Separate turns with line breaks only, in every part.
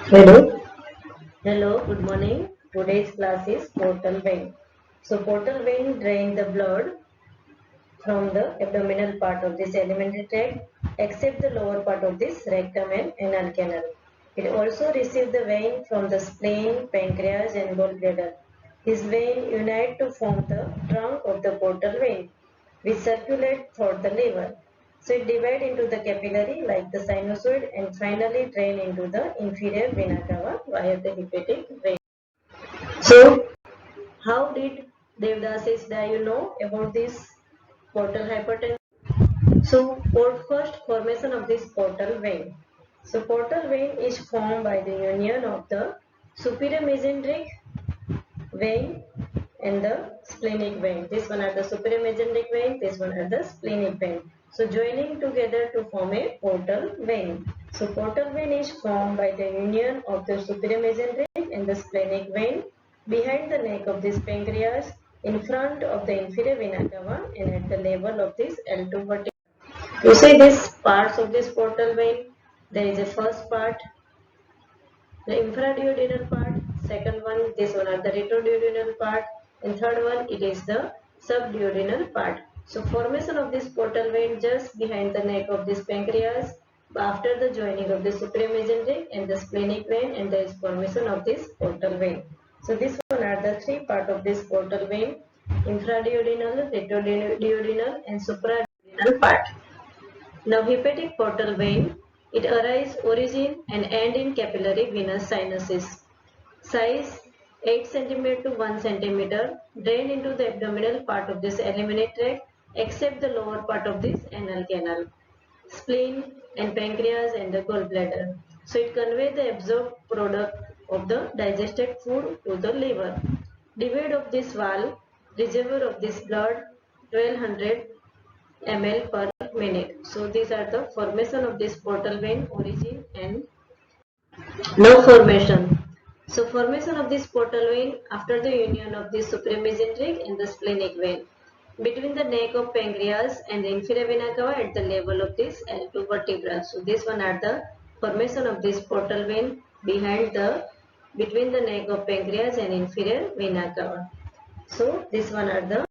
Hello. Hello, good morning. Today's class is portal vein. So portal vein drain the blood from the abdominal part of this alimentary tract except the lower part of this rectum and anal canal. It also receives the vein from the spleen, pancreas and gallbladder. This vein unite to form the trunk of the portal vein which circulate through the liver. So it divide into the capillary like the sinusoid and finally drain into the inferior vena cava via the hepatic vein. So how did Devdasis die? You know about this portal hypertension. So first formation of this portal vein. So portal vein is formed by the union of the superior mesenteric vein and the splenic vein. This one are the superior mesenteric vein, this one are the splenic vein. So joining together to form a portal vein. So portal vein is formed by the union of the superior mesenteric and the splenic vein behind the neck of this pancreas, in front of the inferior vena cava and at the level of this L2 vertebra. You see these parts of this portal vein. There is a first part, the infraduodenal part, second one, this one are the retroduodenal part, and third one, it is the subduodenal part. So formation of this portal vein just behind the neck of this pancreas after the joining of the superior mesenteric and the splenic vein, and there is formation of this portal vein. So this one are the three part of this portal vein: infraduodenal, retroduodenal and supraduodenal part. Now hepatic portal vein, it arises origin and end in capillary venous sinuses. Size 8 cm to 1 cm, drain into the abdominal part of this eliminate tract except the lower part of this anal canal, spleen and pancreas and the gallbladder. So it conveys the absorbed product of the digested food to the liver. Divide of this valve, reservoir of this blood 1200 ml per minute. So these are the formation of this portal vein, origin and no formation. So formation of this portal vein after the union of the supramesenteric and the splenic vein between the neck of pancreas and the inferior vena cava at the level of this L2 vertebra. So this one are the formation of this portal vein behind the between the neck of pancreas and inferior vena cava. So this one are the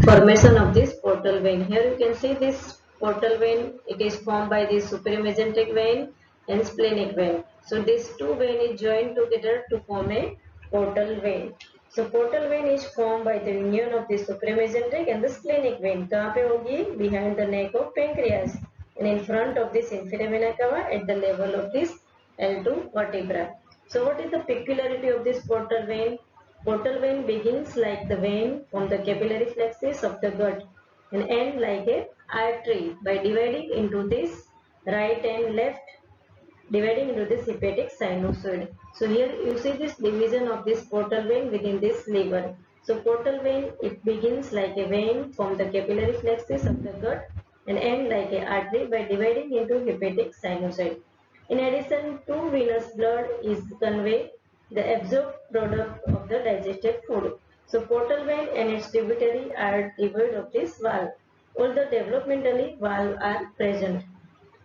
formation of this portal vein. Here you can see this portal vein. It is formed by the superior mesenteric vein and splenic vein. So these two vein is joined together to form a portal vein. So portal vein is formed by the union of the superior mesenteric and the splenic vein. कहाँ पे होगी? Behind the neck of pancreas and in front of this inferior vena cava at the level of this L2 vertebra. So what is the peculiarity of this portal vein? Portal vein begins like the vein from the capillary plexus of the gut and end like a artery by dividing into this right and left, dividing into this hepatic sinusoid. So here you see this division of this portal vein within this liver. So portal vein, it begins like a vein from the capillary plexus of the gut and end like a artery by dividing into hepatic sinusoid. In addition, two venous blood is convey the absorbed product of the digested food. So portal vein and its tributary are devoid of this valve. Although developmentally valve are present.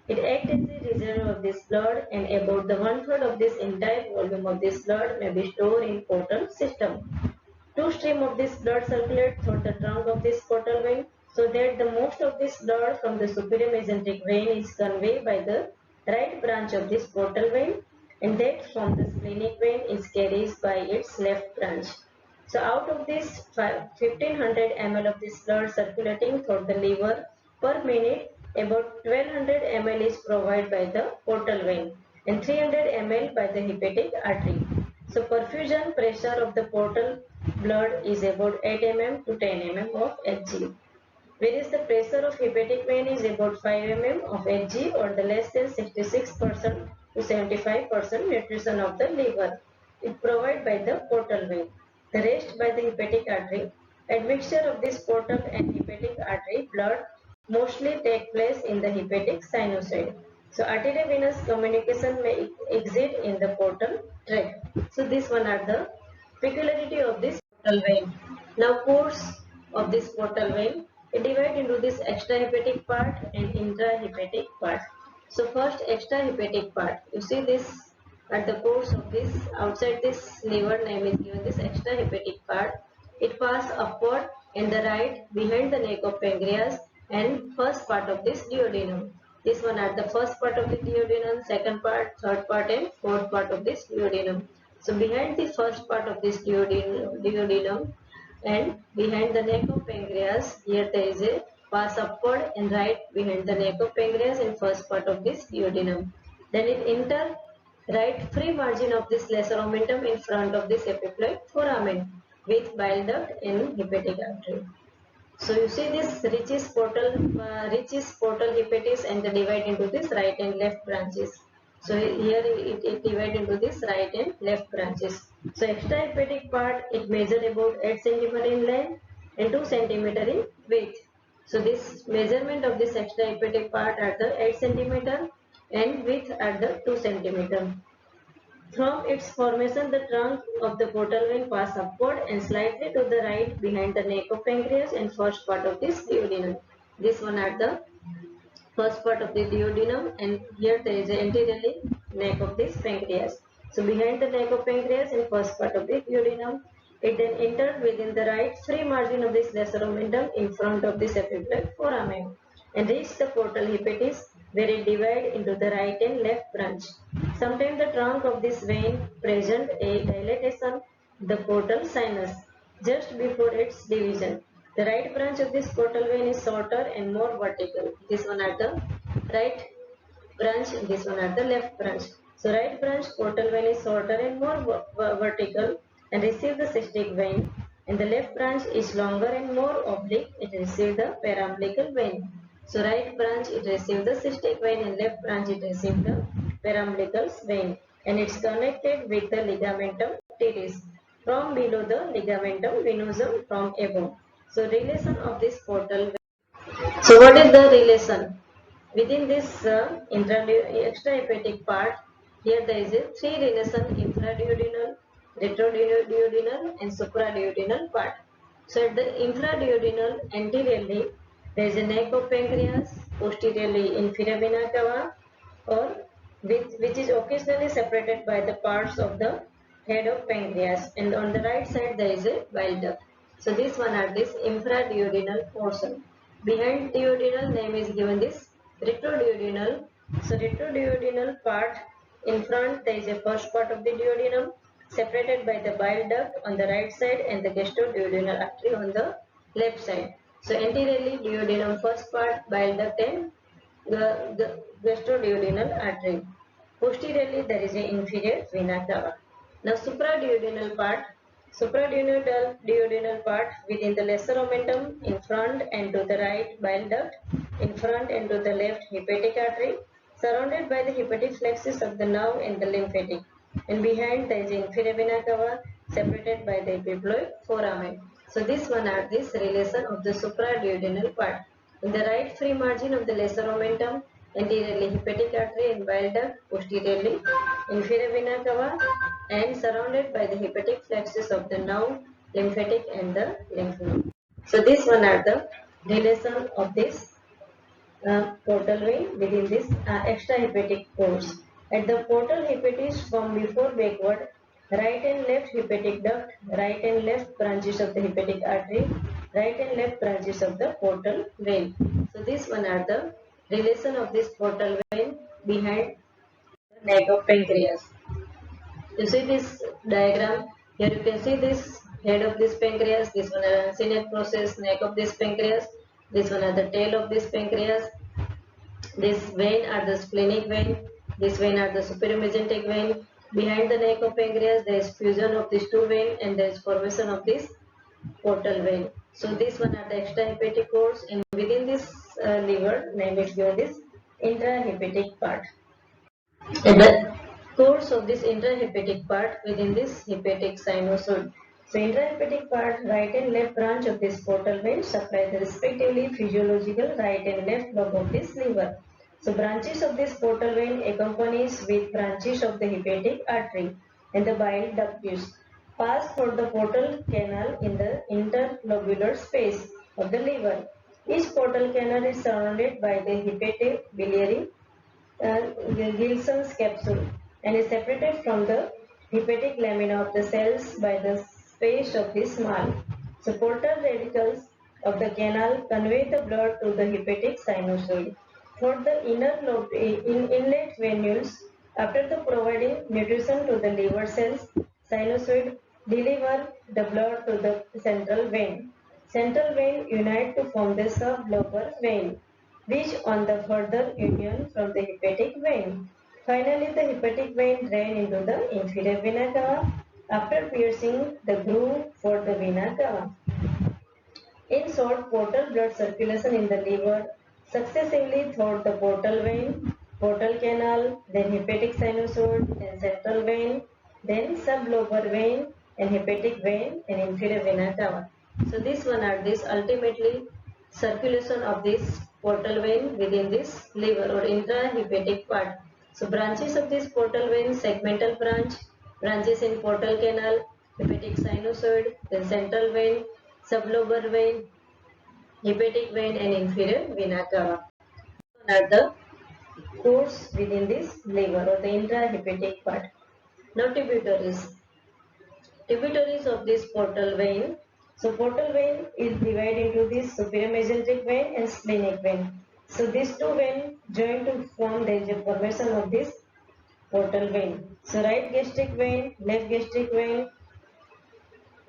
It acts as a reservoir of this blood and about the one-third of this entire volume of this blood may be stored in portal system. Two streams of this blood circulate through the trunk of this portal vein so that the most of this blood from the superior mesenteric vein is conveyed by the right branch of this portal vein and that from the splenic vein is carried by its left branch. So out of this 1500 ml of this blood circulating through the liver per minute, about 1200 ml is provided by the portal vein and 300 ml by the hepatic artery. So perfusion pressure of the portal blood is about 8 mm to 10 mm of Hg, whereas the pressure of hepatic vein is about 5 mm of Hg or the less than 66% to 75% nutrition of the liver is provided by the portal vein. The rest by the hepatic artery. Admixture of this portal and hepatic artery blood mostly take place in the hepatic sinusoid. So arteriovenous communication may exist in the portal tract. So these one are the peculiarity of this portal vein. Now course of this portal vein, it divides into this extrahepatic part and intrahepatic part. So first extrahepatic part, you see this at the course of this, outside this liver name is given this extrahepatic part. It passes upward in the right behind the neck of pancreas and first part of this duodenum. This one at the first part of the duodenum, second part, third part and fourth part of this duodenum. So behind the first part of this duodenum and behind the neck of pancreas, here there is a pass upward and right behind the neck of pancreas and first part of this duodenum. Then it enter right free margin of this lesser omentum in front of this epiploid foramen with bile duct and hepatic artery. So you see this reaches portal hepatis and they divide into this right and left branches. So here it divide into this right and left branches. So extrahepatic part it measure about 8 cm in length and 2 cm in width. So this measurement of this extrahepatic part at the 8 cm and width at the 2 cm. From its formation, the trunk of the portal vein passes upward and slightly to the right behind the neck of pancreas and first part of this duodenum. This one at the first part of the duodenum, and here there is an anteriorly neck of this pancreas. So behind the neck of pancreas and first part of the duodenum, it then entered within the right free margin of this lesser omentum in front of this epiploid foramen and reached the portal hepatis where it divides into the right and left branch. Sometimes the trunk of this vein present a dilatation, the portal sinus, just before its division. The right branch of this portal vein is shorter and more vertical. This one at the right branch, this one at the left branch. So right branch portal vein is shorter and more vertical and receive the cystic vein, and the left branch is longer and more oblique. It receive the perambilical vein. So right branch it receive the cystic vein and left branch it receive the perambilical vein, and it's connected with the ligamentum teres from below the ligamentum venosum from above. So relation of this portal. So what is the relation? Within this extrahepatic part, here there is a three relation: infraduodenal, retroduodenal and supraduodenal part. So at the infraduodenal, anteriorly there is a neck of pancreas, posteriorly inferior vena cava, or which is occasionally separated by the parts of the head of pancreas, and on the right side there is a bile duct. So this one are this infraduodenal portion. Behind duodenal name is given this retroduodenal. So retroduodenal part, in front there is a first part of the duodenum separated by the bile duct on the right side and the gastroduodenal artery on the left side. So anteriorly duodenum first part, bile duct and the gastroduodenal artery. Posteriorly there is an inferior vena cava. Now supraduodenal part within the lesser omentum, in front and to the right bile duct, in front and to the left hepatic artery, surrounded by the hepatic plexus of the nerve and the lymphatic, and behind there is inferior vena cava separated by the epiploid foramen. So this one are this relation of the supraduodenal part. In the right free margin of the lesser omentum, anteriorly hepatic artery and bile duct, posteriorly inferior vena cava, and surrounded by the hepatic plexus of the nerve, lymphatic and the lymph node. So this one are the relation of this portal vein within this extrahepatic course. At the portal hepatis from before backward, right and left hepatic duct, right and left branches of the hepatic artery, right and left branches of the portal vein. So this one are the relation of this portal vein behind the neck of pancreas. You see this diagram, here you can see this head of this pancreas, this one are uncinate process, neck of this pancreas, this one are the tail of this pancreas, this vein are the splenic vein, this vein are the superior mesenteric vein. Behind the neck of pancreas, there is fusion of these two veins and there is formation of this portal vein. So this one are the extrahepatic course, and within this liver, name is given this intrahepatic part. And the course of this intrahepatic part within this hepatic sinusoid. So intrahepatic part, right and left branch of this portal vein supply the respectively physiological right and left lobe of this liver. So branches of this portal vein accompanies with branches of the hepatic artery and the bile ductus pass through the portal canal in the interlobular space of the liver. Each portal canal is surrounded by the hepatic biliary Gilson's capsule, and is separated from the hepatic lamina of the cells by the space of the small. So portal radicals of the canal convey the blood to the hepatic sinusoid. For the inlet venules, after the providing nutrition to the liver cells, sinusoid deliver the blood to the central vein. Central vein unite to form the sublobar vein, which on the further union from the hepatic vein. Finally, the hepatic vein drain into the inferior vena cava after piercing the groove for the vena cava. In short, portal blood circulation in the liver successively through the portal vein, portal canal, then hepatic sinusoid, then central vein, then sublobar vein, and hepatic vein, and inferior vena cava. So this one are this ultimately circulation of this portal vein within this liver or intrahepatic part. So branches of this portal vein, segmental branch, branches in portal canal, hepatic sinusoid, then central vein, sublobar vein, hepatic vein and inferior vena cava are the pores within this liver or the intrahepatic part. Now tributaries. Tributaries of this portal vein. So portal vein is divided into this superior mesenteric vein and splenic vein. So these two veins join to form the formation of this portal vein. So right gastric vein, left gastric vein,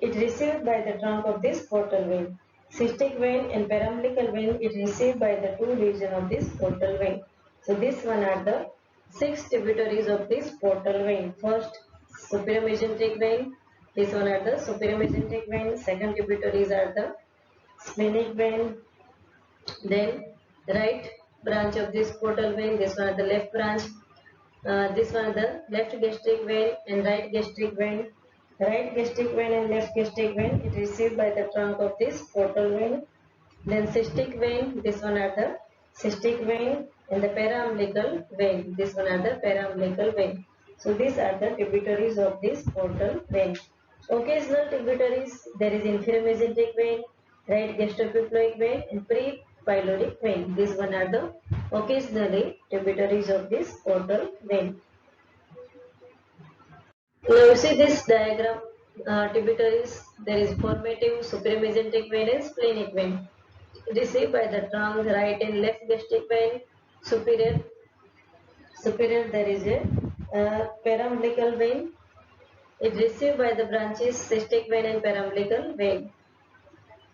it received by the trunk of this portal vein. Cystic vein and perambilical vein is received by the two regions of this portal vein. So this one are the six tributaries of this portal vein. First, superior mesenteric vein. This one are the superior mesenteric vein. Second tributaries are the splenic vein. Then right branch of this portal vein. This one are the left branch. This one the left gastric vein and right gastric vein. Right gastric vein and left gastric vein is received by the trunk of this portal vein. Then cystic vein, this one are the cystic vein and the paraumbilical vein. This one are the paraumbilical vein. So these are the tributaries of this portal vein. Occasional tributaries, there is inferior mesenteric vein, right gastrocuploic vein and pre-pyloric vein. These one are the occasionally tributaries of this portal vein. Now you see this diagram, tributaries, there is formative, superior mesenteric vein and splenic vein. Received by the trunk, right and left gastric vein, superior there is a paraumbilical vein. It received by the branches cystic vein and paraumbilical vein.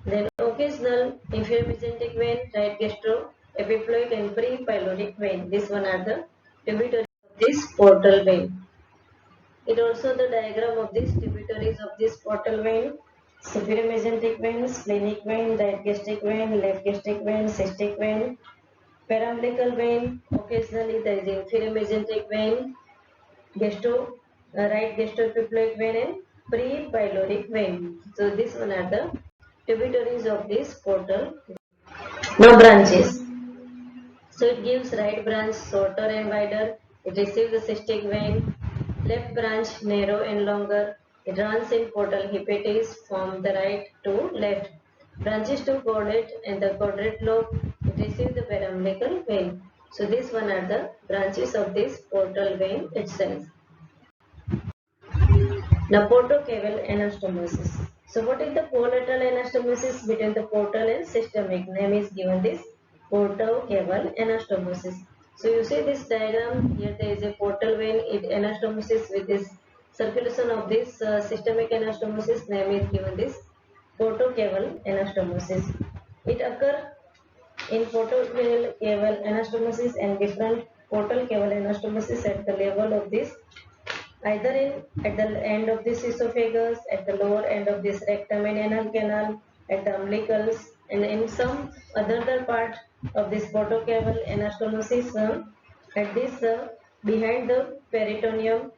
Then occasional inferior mesenteric vein, right gastro, epiploic and pre-pyloric vein. This one are the tributaries of this portal vein. It also the diagram of these tributaries of this portal vein. Superior mesenteric vein, splenic vein, right gastric vein, left gastric vein, cystic vein, paraumbilical vein. Occasionally there is inferior mesenteric vein, right gastrocuploic vein and pre-pyloric vein. So this one are the tributaries of this portal. Now branches. So it gives right branch shorter and wider. It receives the cystic vein. Left branch narrow and longer. It runs in portal hepatis from the right to left. Branches to chordate and the chordate lobe. It receives the paraumbilical vein. So these one are the branches of this portal vein itself. Now portocaval anastomosis. So what is the collateral anastomosis between the portal and systemic? Name is given this portocaval anastomosis. So you see this diagram here, there is a portal vein, it anastomosis with this circulation of this systemic anastomosis. Name is given this portocaval anastomosis. It occurs in portocaval anastomosis and different portal caval anastomosis at the level of this either at the end of this esophagus, at the lower end of this rectum and anal canal, at the umbilicals, and in some other part of this portocaval anastomosis at this behind the peritoneum,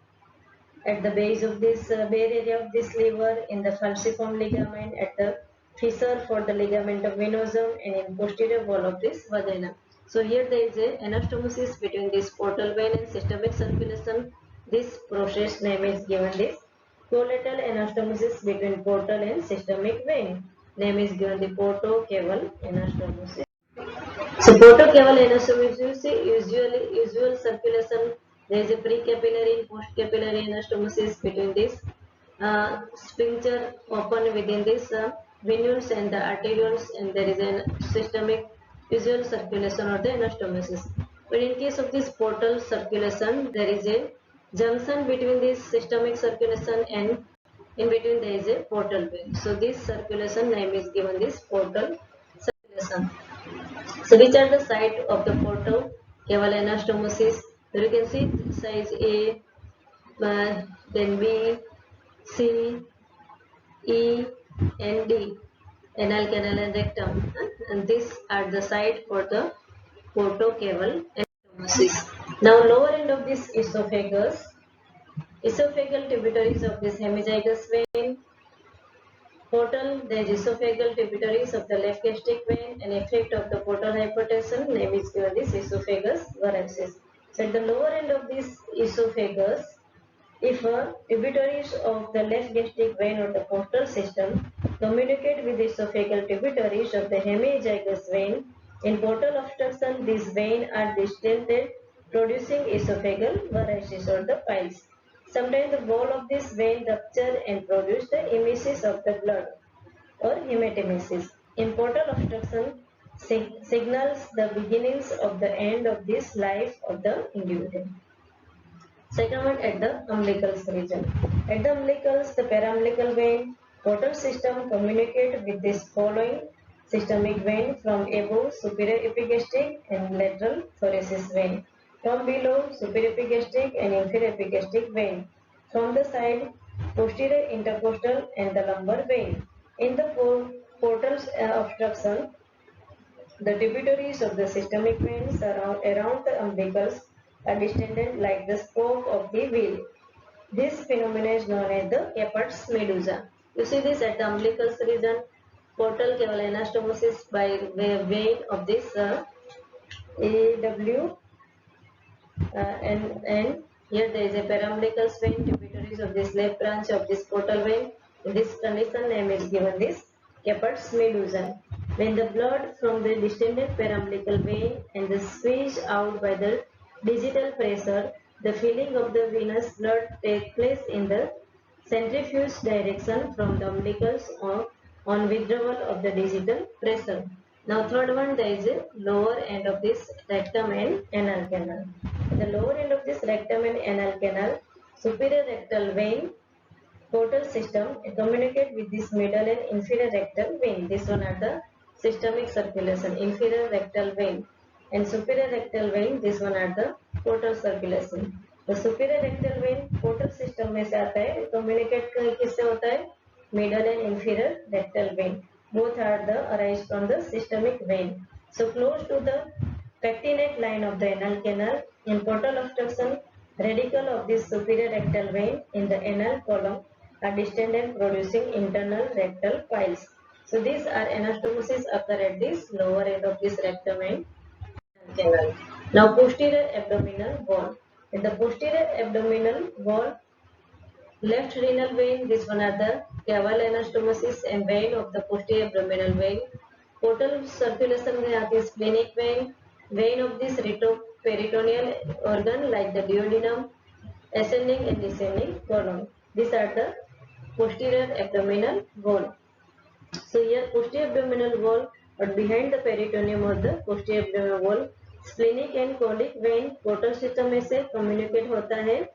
at the base of this bare area of this liver, in the falciform ligament, at the fissure for the ligament of venosum, and in posterior wall of this vagina. So here there is a anastomosis between this portal vein and systemic circulation. This process name is given this collateral anastomosis between portal and systemic vein. Name is given the portocaval anastomosis. So portocaval anastomosis usual circulation There is a pre-capillary and post-capillary anastomosis between this sphincter open within this venules and the arterioles, and there is a systemic visual circulation or the anastomosis. But in case of this portal circulation, there is a junction between this systemic circulation and in between there is a portal vein. So this circulation name is given this portal circulation. So which are the site of the portal caval anastomosis? So you can see size A, then B, C, E, and D, anal canal and rectum, and these are the site for the portocaval anastomosis. Now lower end of this esophagus, esophageal tributaries of this hemizygous vein, portal, there is esophageal tributaries of the left gastric vein, and effect of the portal hypertension, name is given this esophagus varices. So at the lower end of this esophagus, if tributaries of the left gastric vein or the portal system communicate with the esophageal tributaries of the hemizygous vein, in portal obstruction these veins are distended, producing esophageal varices or the piles. Sometimes the wall of this vein rupture and produce the emesis of the blood or hematemesis. In portal obstruction signals the beginnings of the end of this life of the individual. Second one, at the umbilicals region. At the umbilicals, the paraumbilical vein, portal system communicate with this following systemic vein from above superior epigastric and lateral thoracic vein. From below superior epigastric and inferior epigastric vein. From the side posterior intercostal and the lumbar vein. In the portal obstruction, the tributaries of the systemic veins around the umbilicals are distended like the spoke of the wheel. This phenomenon is known as the Caput's medusa. You see this at the umbilicus region, portal caval anastomosis by vein of this AW, and here there is a paraumbilicus vein, tributaries of this left branch of this portal vein. In this condition, name is given this Caput's medusa. When the blood from the distended paraumbilical vein and the squeeze out by the digital pressure, the filling of the venous blood takes place in the centrifuge direction from the umbilicals on withdrawal of the digital pressure. Now third one, there is a lower end of this rectum and anal canal. At the lower end of this rectum and anal canal, superior rectal vein, portal system communicate with this middle and inferior rectal vein. This one are the systemic circulation, inferior rectal vein and superior rectal vein. This one are the portal circulation. The superior rectal vein portal system में से आता है, communicate किससे होता है? Middle and inferior rectal vein. Both are the arise from the systemic vein. So close to the pectinate line of the anal canal, in portal obstruction, radical of this superior rectal vein in the anal column are distended, producing internal rectal piles. So these are anastomosis occur at this lower end of this rectum and canal. Now posterior abdominal wall. In the posterior abdominal wall, left renal vein, this one are the caval anastomosis and vein of the posterior abdominal vein. Portal circulation में आती है splenic vein, vein of this retroperitoneal organ like the duodenum, ascending and descending colon. These are the posterior abdominal wall. So here posterior abdominal wall, but behind the peritoneum of the posterior abdominal wall, splenic and colic vein portal system में से communicate होता है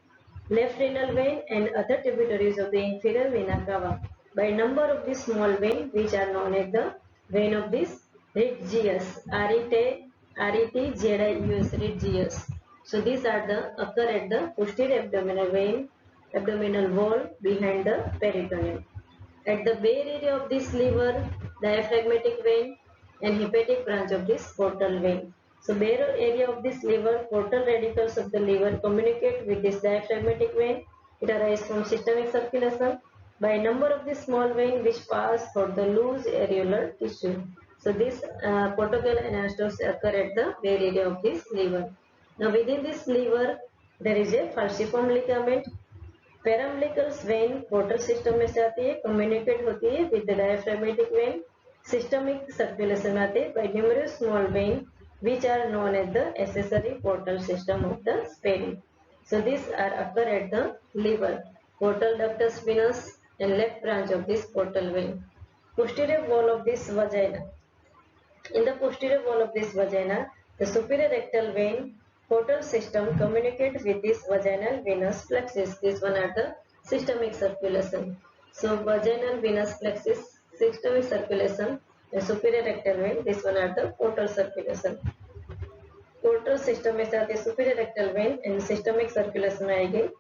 left renal vein and other tributaries of the inferior vena cava by number of these small veins which are known as the vein of this Ritzius, R-E-T-Z-I-U-S, Ritzius. So these are the occur at the posterior abdominal vein, abdominal wall behind the peritoneum. At the bare area of this liver, diaphragmatic vein and hepatic branch of this portal vein. So bare area of this liver, portal radicals of the liver communicate with this diaphragmatic vein. It arises from systemic circulation by a number of these small veins which pass for the loose areolar tissue. So this portocaval anastomosis occur at the bare area of this liver. Now within this liver, there is a falciform ligament. Paraumbilicus vein portal system में से आती है, communicate होती है with the diaphragmatic vein, systemic circulation आते हैं by numerous small vein which are known as the accessory portal system of the spleen. So these are occur at the liver, portal ductus venous, and left branch of this portal vein. Posterior wall of this vagina. In the posterior wall of this vagina, the superior rectal vein portal system communicates with this vaginal venous plexus. This one are the systemic circulation. So vaginal venous plexus, systemic circulation, and superior rectal vein. This one are the portal circulation. Portal system में साथ superior rectal vein and systemic circulation में आएगी.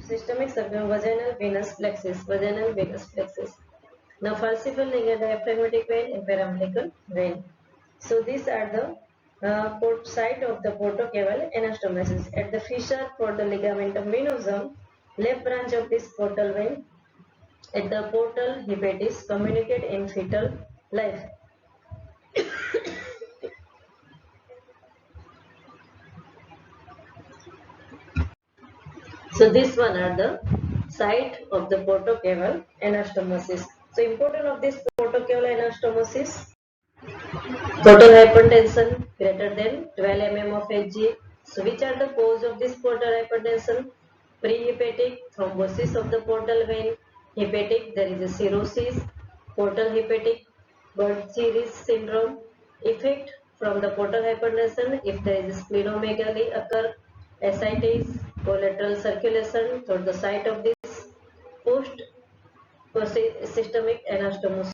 Systemic circulation, vaginal venous plexus. Now falciparum ligament, diaphragmatic vein, and paramedical vein. So these are the port site of the portocaval anastomosis. At the fissure for the ligamentum venosum, left branch of this portal vein, at the portal hepatis communicate in fetal life. So this one are the site of the portocaval anastomosis. So important of this portocaval anastomosis: total hypertension greater than 12 mm of Hg. So which are the cause of this portal hypertension? Prehepatic thrombosis of the portal vein. Hepatic, there is a cirrhosis. Portal hepatic Budd-Chiari syndrome. Effect from the portal hypertension: if there is splenomegaly occur, ascites, collateral circulation toward the site of this post systemic anastomosis.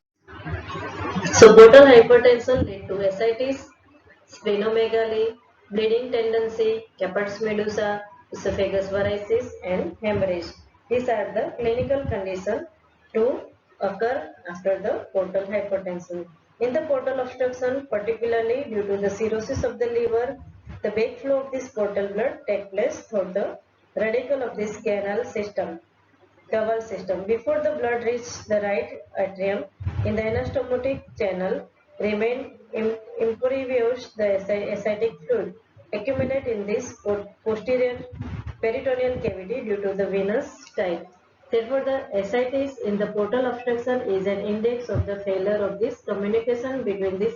So portal hypertension lead to ascites, splenomegaly, bleeding tendency, Caput's medusa, esophagus varices, and hemorrhage. These are the clinical conditions to occur after the portal hypertension. In the portal obstruction, particularly due to the cirrhosis of the liver, the backflow of this portal blood takes place through the radicle of this canal system. Caval system. Before the blood reaches the right atrium, in the anastomotic channel, remain impervious the ascitic fluid accumulate in this posterior peritoneal cavity due to the venous type. Therefore, the ascites in the portal obstruction is an index of the failure of this communication between this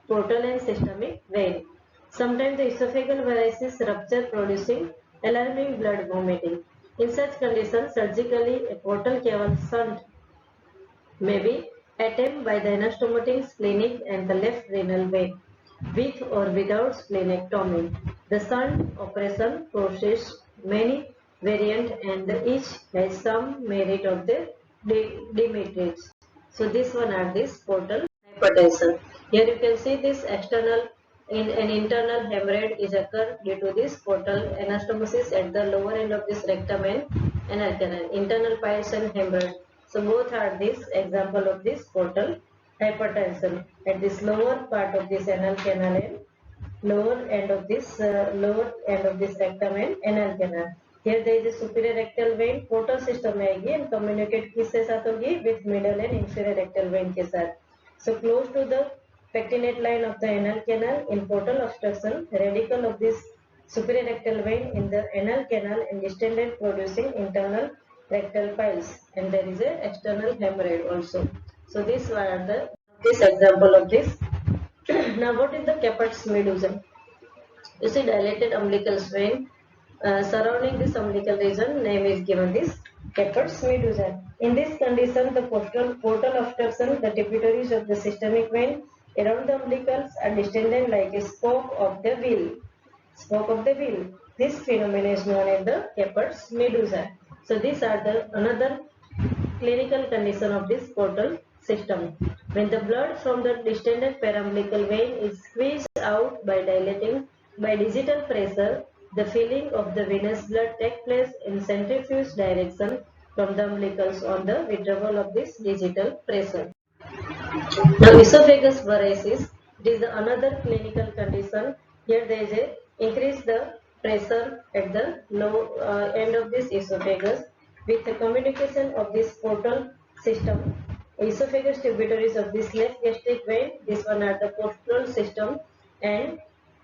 portal and systemic vein. Sometimes the esophageal varices rupture, producing alarming blood vomiting. In such conditions, surgically a portal caval shunt may be attempted by the anastomotic, splenic, and the left renal vein, with or without splenectomy. The shunt operation process many variant and each has some merit of the demerits. So this one are this portal hypertension. Here you can see this external in an internal hemorrhage is occurred due to this portal anastomosis at the lower end of this rectum and anal canal. Internal piles and hemorrhage. So both are this example of this portal hypertension at this lower part of this anal canal and lower end of this rectum and anal canal. Here there is a superior rectal vein, portal system में आएगी and communicate किससे साथ होगी with middle and inferior rectal vein के साथ. So close to the pectinate line of the anal canal in portal obstruction, radicle of this superior rectal vein in the anal canal and distended producing internal rectal piles, and there is a external hemorrhage also. So this are this example of this. Now what is the Caput's medusa? You see dilated umbilical vein surrounding this umbilical region, name is given this Caput's medusa. In this condition, the portal obstruction, the tributaries of the systemic vein around the umbilicals are distended like a spoke of the wheel. Spoke of the wheel. This phenomenon is known as the Caput's medusa. So these are the another clinical condition of this portal system. When the blood from the distended paraumbilical vein is squeezed out by dilating by digital pressure, the filling of the venous blood takes place in centrifuge direction from the umbilicals on the withdrawal of this digital pressure. Now esophagus varices, it is another clinical condition. Here there is a increase the pressure at the low end of this esophagus with the communication of this portal system. Esophagus tributaries of this left gastric vein, this one are the portal system, and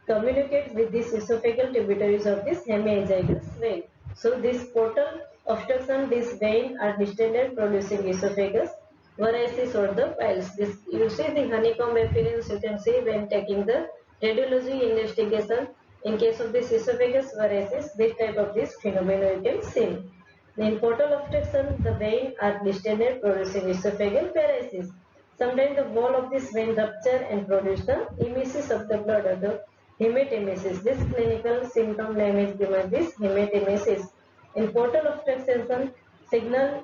communicate with this esophageal tributaries of this hemiazygous vein. So this portal obstruction, this vein are distended producing esophagus varices or the piles. This you see the honeycomb appearance you can see when taking the radiology investigation. In case of this esophagus varices, this type of this phenomenon you can see. In portal obstruction, the veins are distended, producing esophageal varices. Sometimes the wall of this vein rupture and produce the emesis of the blood or the hematemesis. This clinical symptom name is given this hematemesis. In portal obstruction, signal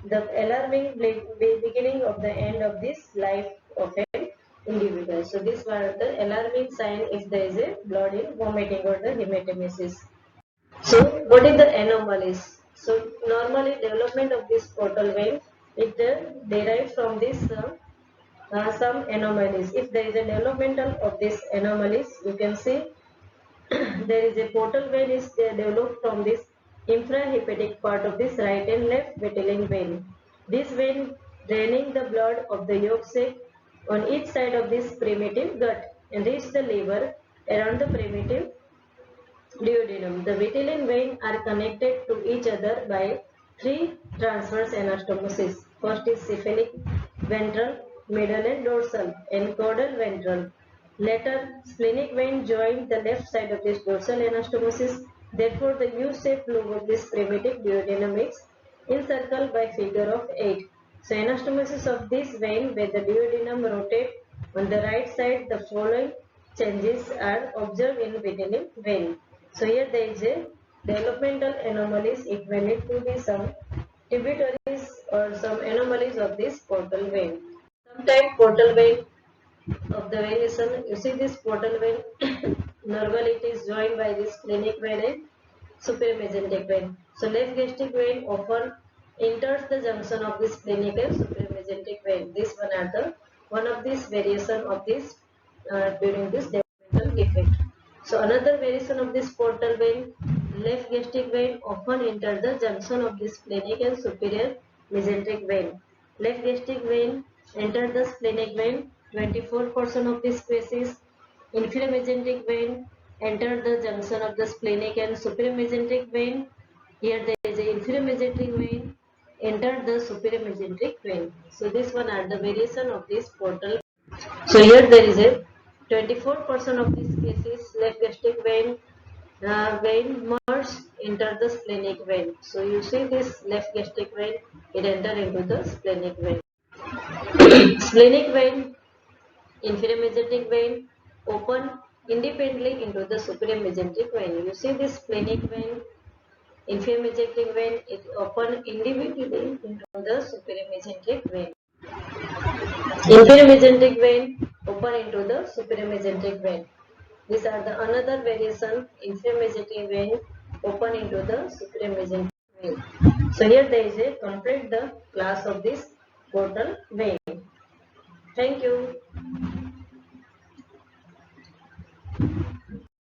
the alarming beginning of the end of this life of an individual. So these were the alarming sign if there is a blood in vomiting or the hematemesis. So what is the anomalies? So normally development of this portal vein, it derives from this some anomalies. If there is a developmental of this anomalies, you can see there is a portal vein is developed from this infrahepatic part of this right and left vitelline vein. This vein draining the blood of the yolk sac on each side of this primitive gut and reach the liver around the primitive duodenum. The vitelline veins are connected to each other by three transverse anastomosis. First is cephalic, ventral, middle and dorsal, and caudal ventral. Later, splenic vein join the left side of this dorsal anastomosis. Therefore, the U-shaped lobe of this primitive duodenum is encircled by figure of 8. So, anastomosis of this vein where the duodenum rotates on the right side, the following changes are observed in vitelline vein. So, here there is a developmental anomalies. It may lead to be some tributaries or some anomalies of this portal vein. Sometimes portal vein of the vein is you see this portal vein normally it is joined by this splenic vein and superior mesenteric vein. So left gastric vein often enters the junction of this splenic and superior mesenteric vein. This one are the one of these variation of this during this developmental defect. So another variation of this portal vein, left gastric vein often enters the junction of this splenic and superior mesenteric vein. Left gastric vein enter the splenic vein 24% of this cases. Inferior mesenteric vein enter the junction of the splenic and superior mesenteric vein. Here there is a inferior mesenteric vein enter the superior mesenteric vein. So this one are the variation of this portal. So here there is a 24% of these cases left gastric vein merge enter the splenic vein. So you see this left gastric vein it enter into the splenic vein. Splenic vein, inferior mesenteric vein open independently into the superior mesenteric vein. You see this splenic vein, inferior mesenteric vein it open individually into the superior mesenteric vein. Inferior mesenteric vein open into the superior mesenteric vein. These are the another variation inferior mesenteric vein open into the superior mesenteric vein. So here there is a complete the class of this portal vein. Thank you.